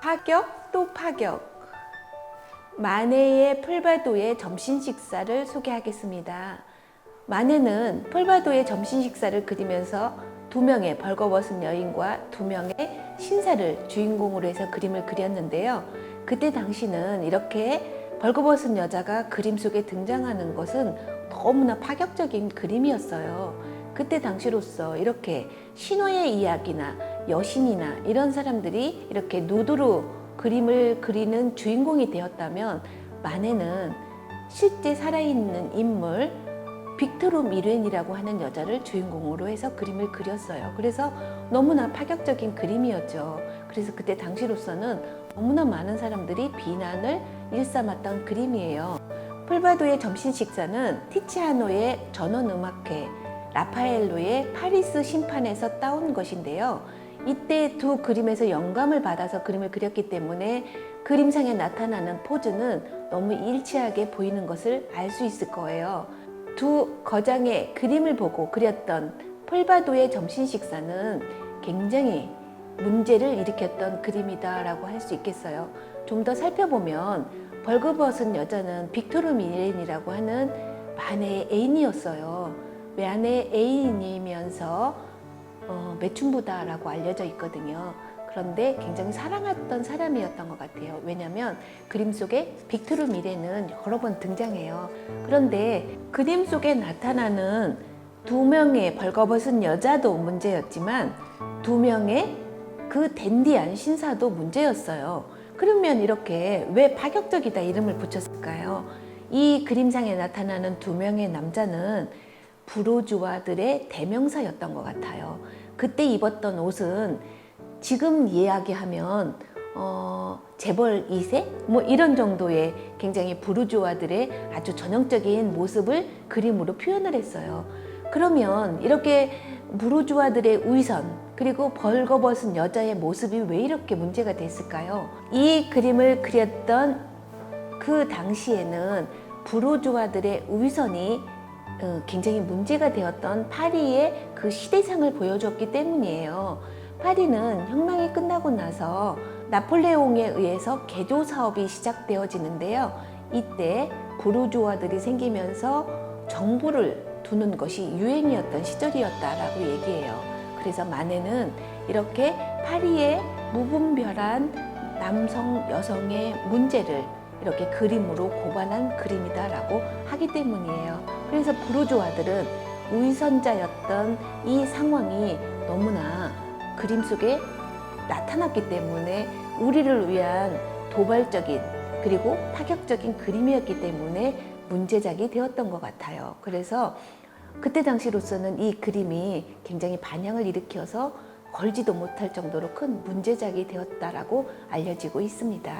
파격 또 파격. 마네의 풀바도의 점심 식사를 소개하겠습니다. 마네는 풀바도의 점심 식사를 그리면서 두 명의 벌거벗은 여인과 두 명의 신사를 주인공으로 해서 그림을 그렸는데요. 그때 당시는 이렇게 벌거벗은 여자가 그림 속에 등장하는 것은 너무나 파격적인 그림이었어요. 그때 당시로서 이렇게 신화의 이야기나 여신이나 이런 사람들이 이렇게 누드로 그림을 그리는 주인공이 되었다면, 마네는 실제 살아있는 인물 빅토르 미렌이라고 하는 여자를 주인공으로 해서 그림을 그렸어요. 그래서 너무나 파격적인 그림이었죠. 그래서 그때 당시로서는 너무나 많은 사람들이 비난을 일삼았던 그림이에요. 풀바도의 점심 식사는 티치아노의 전원음악회, 라파엘로의 파리스 심판에서 따온 것인데요. 이때 두 그림에서 영감을 받아서 그림을 그렸기 때문에 그림상에 나타나는 포즈는 너무 일치하게 보이는 것을 알 수 있을 거예요. 두 거장의 그림을 보고 그렸던 풀바도의 점심 식사는 굉장히 문제를 일으켰던 그림이다라고 할 수 있겠어요. 좀 더 살펴보면 벌거벗은 여자는 빅토르 미렌이라고 하는 마네의 애인이었어요. 마네의 애인이면서 매춘부다라고 알려져 있거든요. 그런데 굉장히 사랑했던 사람이었던 것 같아요. 왜냐하면 그림 속에 빅토르 미렌은 여러 번 등장해요. 그런데 그림 속에 나타나는 두 명의 벌거벗은 여자도 문제였지만 두 명의 그 댄디한 신사도 문제였어요. 그러면 이렇게 왜 파격적이다 이름을 붙였을까요? 이 그림상에 나타나는 두 명의 남자는 부르주아들의 대명사였던 것 같아요. 그때 입었던 옷은 지금 이야기하면 재벌 2세? 뭐 이런 정도의 굉장히 부르주아들의 아주 전형적인 모습을 그림으로 표현을 했어요. 그러면 이렇게 부르주아들의 위선, 그리고 벌거벗은 여자의 모습이 왜 이렇게 문제가 됐을까요? 이 그림을 그렸던 그 당시에는 부르주아들의 위선이 굉장히 문제가 되었던 파리의 그 시대상을 보여줬기 때문이에요. 파리는 혁명이 끝나고 나서 나폴레옹에 의해서 개조 사업이 시작되어지는데요. 이때 부르주아들이 생기면서 정부를 두는 것이 유행이었던 시절이었다라고 얘기해요. 그래서 마네는 이렇게 파리의 무분별한 남성, 여성의 문제를 이렇게 그림으로 고반한 그림이다라고 하기 때문이에요. 그래서 부르주아들은 위선자였던 이 상황이 너무나 그림 속에 나타났기 때문에 우리를 위한 도발적인 그리고 파격적인 그림이었기 때문에 문제작이 되었던 것 같아요. 그래서 그때 당시로서는 이 그림이 굉장히 반향을 일으켜서 걸지도 못할 정도로 큰 문제작이 되었다라고 알려지고 있습니다.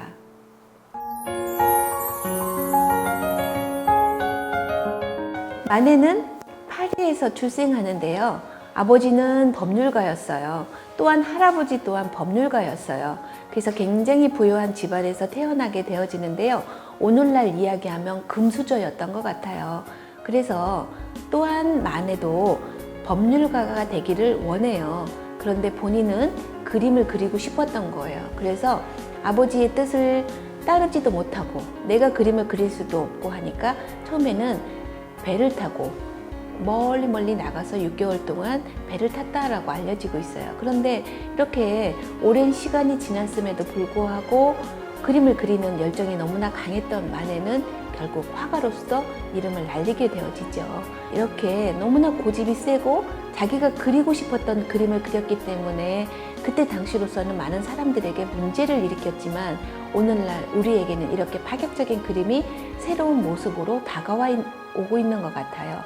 마네는 파리에서 출생하는데요. 아버지는 법률가였어요. 또한 할아버지 또한 법률가였어요. 그래서 굉장히 부유한 집안에서 태어나게 되어지는데요. 오늘날 이야기하면 금수저였던 것 같아요. 그래서 또한 마네도 법률가가 되기를 원해요. 그런데 본인은 그림을 그리고 싶었던 거예요. 그래서 아버지의 뜻을 따르지도 못하고 내가 그림을 그릴 수도 없고 하니까 처음에는 배를 타고 멀리 나가서 6개월 동안 배를 탔다라고 알려지고 있어요. 그런데 이렇게 오랜 시간이 지났음에도 불구하고 그림을 그리는 열정이 너무나 강했던 마네는 결국 화가로서 이름을 날리게 되어지죠. 이렇게 너무나 고집이 세고 자기가 그리고 싶었던 그림을 그렸기 때문에 그때 당시로서는 많은 사람들에게 문제를 일으켰지만 오늘날 우리에게는 이렇게 파격적인 그림이 새로운 모습으로 다가와 오고 있는 것 같아요.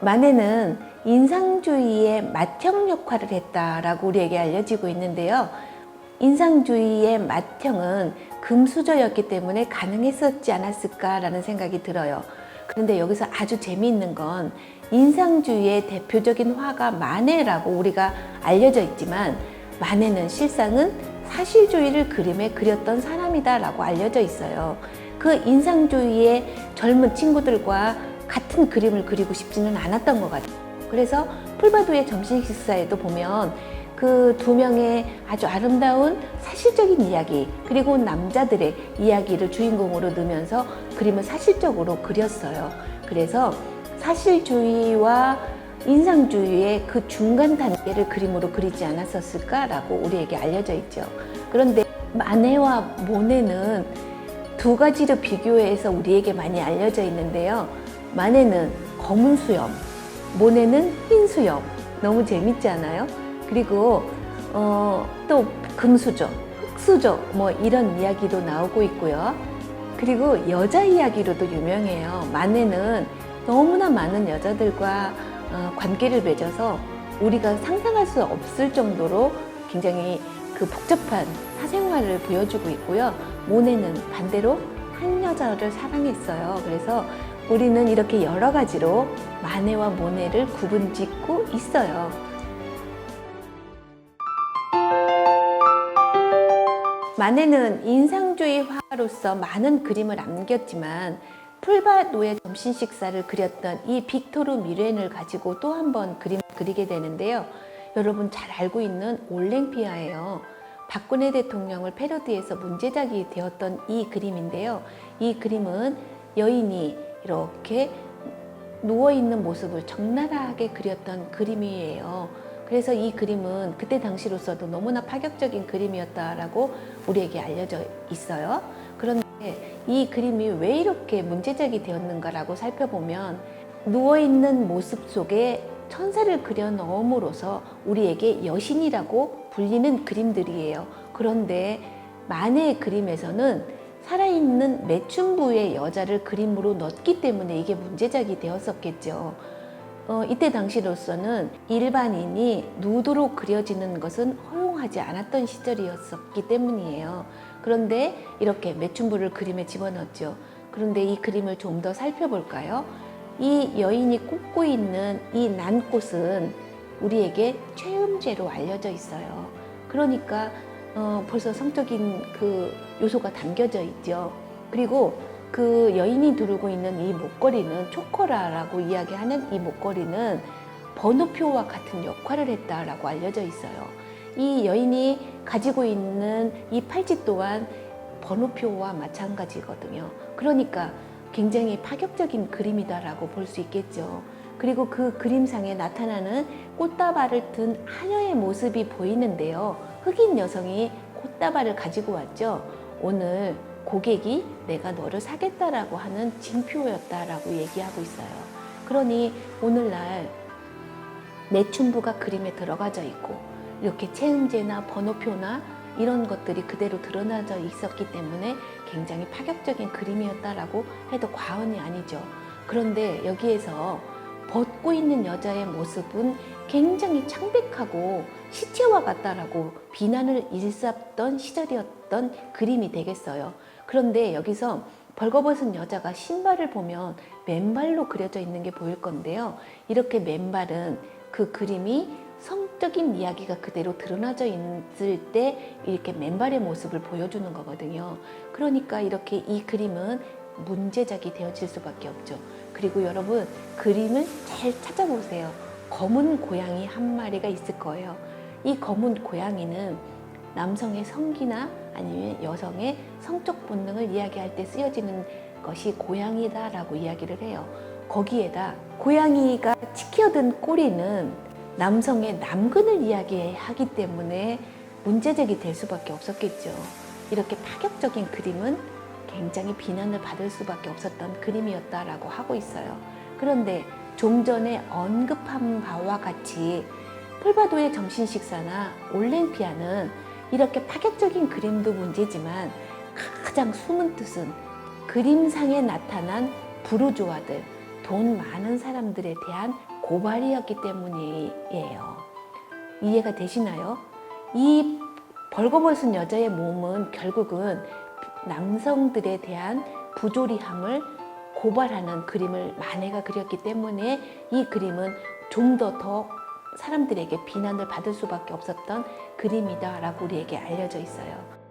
마네는 인상주의의 맏형 역할을 했다라고 우리에게 알려지고 있는데요. 인상주의의 맏형은 금수저였기 때문에 가능했었지 않았을까라는 생각이 들어요. 그런데 여기서 아주 재미있는 건 인상주의의 대표적인 화가 마네라고 우리가 알려져 있지만 마네는 실상은 사실주의를 그림에 그렸던 사람이다라고 알려져 있어요. 그 인상주의의 젊은 친구들과 같은 그림을 그리고 싶지는 않았던 것 같아요. 그래서 풀바도의 점심 식사에도 보면 그 두 명의 아주 아름다운 사실적인 이야기, 그리고 남자들의 이야기를 주인공으로 넣으면서 그림을 사실적으로 그렸어요. 그래서 사실주의와 인상주의의 그 중간 단계를 그림으로 그리지 않았었을까라고 우리에게 알려져 있죠. 그런데 마네와 모네는 두 가지를 비교해서 우리에게 많이 알려져 있는데요. 마네는 검은 수염, 모네는 흰 수염. 너무 재밌지 않아요? 그리고 또 금수저, 흑수저 뭐 이런 이야기도 나오고 있고요. 그리고 여자 이야기로도 유명해요. 마네는 너무나 많은 여자들과 관계를 맺어서 우리가 상상할 수 없을 정도로 굉장히 그 복잡한 사생활을 보여주고 있고요. 모네는 반대로 한 여자를 사랑했어요. 그래서 우리는 이렇게 여러 가지로 마네와 모네를 구분짓고 있어요. 마네는 인상주의 화가로서 많은 그림을 남겼지만 풀바도의 점심 식사를 그렸던 이 빅토르 미렌을 가지고 또 한 번 그림을 그리게 되는데요. 여러분 잘 알고 있는 올랭피아예요. 박근혜 대통령을 패러디해서 문제작이 되었던 이 그림인데요. 이 그림은 여인이 이렇게 누워있는 모습을 적나라하게 그렸던 그림이에요. 그래서 이 그림은 그때 당시로서도 너무나 파격적인 그림이었다라고 우리에게 알려져 있어요. 그런데 이 그림이 왜 이렇게 문제작이 되었는가라고 살펴보면 누워있는 모습 속에 천사를 그려 넣음으로써 우리에게 여신이라고 불리는 그림들이에요. 그런데 마네의 그림에서는 살아있는 매춘부의 여자를 그림으로 넣었기 때문에 이게 문제작이 되었었겠죠. 이때 당시로서는 일반인이 누드로 그려지는 것은 허용하지 않았던 시절이었기 때문이에요. 그런데 이렇게 매춘부를 그림에 집어넣었죠. 그런데 이 그림을 좀 더 살펴볼까요? 이 여인이 꽂고 있는 이 난꽃은 우리에게 최음죄로 알려져 있어요. 그러니까 벌써 성적인 그 요소가 담겨져 있죠. 그리고 그 여인이 두르고 있는 이 목걸이는 초코라라고 이야기하는 이 목걸이는 번호표와 같은 역할을 했다라고 알려져 있어요. 이 여인이 가지고 있는 이 팔찌 또한 번호표와 마찬가지거든요. 그러니까 굉장히 파격적인 그림이다라고 볼 수 있겠죠. 그리고 그 그림상에 나타나는 꽃다발을 든 하녀의 모습이 보이는데요. 흑인 여성이 꽃다발을 가지고 왔죠. 오늘 고객이 내가 너를 사겠다라고 하는 징표였다라고 얘기하고 있어요. 그러니 오늘날 매춘부가 그림에 들어가져 있고 이렇게 체음제나 번호표나 이런 것들이 그대로 드러나져 있었기 때문에 굉장히 파격적인 그림이었다라고 해도 과언이 아니죠. 그런데 여기에서 벗고 있는 여자의 모습은 굉장히 창백하고 시체와 같다라고 비난을 일삼던 시절이었던 그림이 되겠어요. 그런데 여기서 벌거벗은 여자가 신발을 보면 맨발로 그려져 있는 게 보일 건데요. 이렇게 맨발은 그 그림이 성적인 이야기가 그대로 드러나져 있을 때 이렇게 맨발의 모습을 보여주는 거거든요. 그러니까 이렇게 이 그림은 문제작이 되어질 수밖에 없죠. 그리고 여러분 그림을 잘 찾아보세요. 검은 고양이 한 마리가 있을 거예요. 이 검은 고양이는 남성의 성기나 아니면 여성의 성적 본능을 이야기할 때 쓰여지는 것이 고양이다라고 이야기를 해요. 거기에다 고양이가 치켜든 꼬리는 남성의 남근을 이야기하기 때문에 문제작이 될 수밖에 없었겠죠. 이렇게 파격적인 그림은 굉장히 비난을 받을 수밖에 없었던 그림이었다라고 하고 있어요. 그런데 좀 전에 언급한 바와 같이 풀바도의 점심 식사나 올랭피아는 이렇게 파격적인 그림도 문제지만 가장 숨은 뜻은 그림상에 나타난 부르주아들, 돈 많은 사람들에 대한 고발이었기 때문이에요. 이해가 되시나요? 이 벌거벗은 여자의 몸은 결국은 남성들에 대한 부조리함을 고발하는 그림을 마네가 그렸기 때문에 이 그림은 좀 더 사람들에게 비난을 받을 수밖에 없었던 그림이다라고 우리에게 알려져 있어요.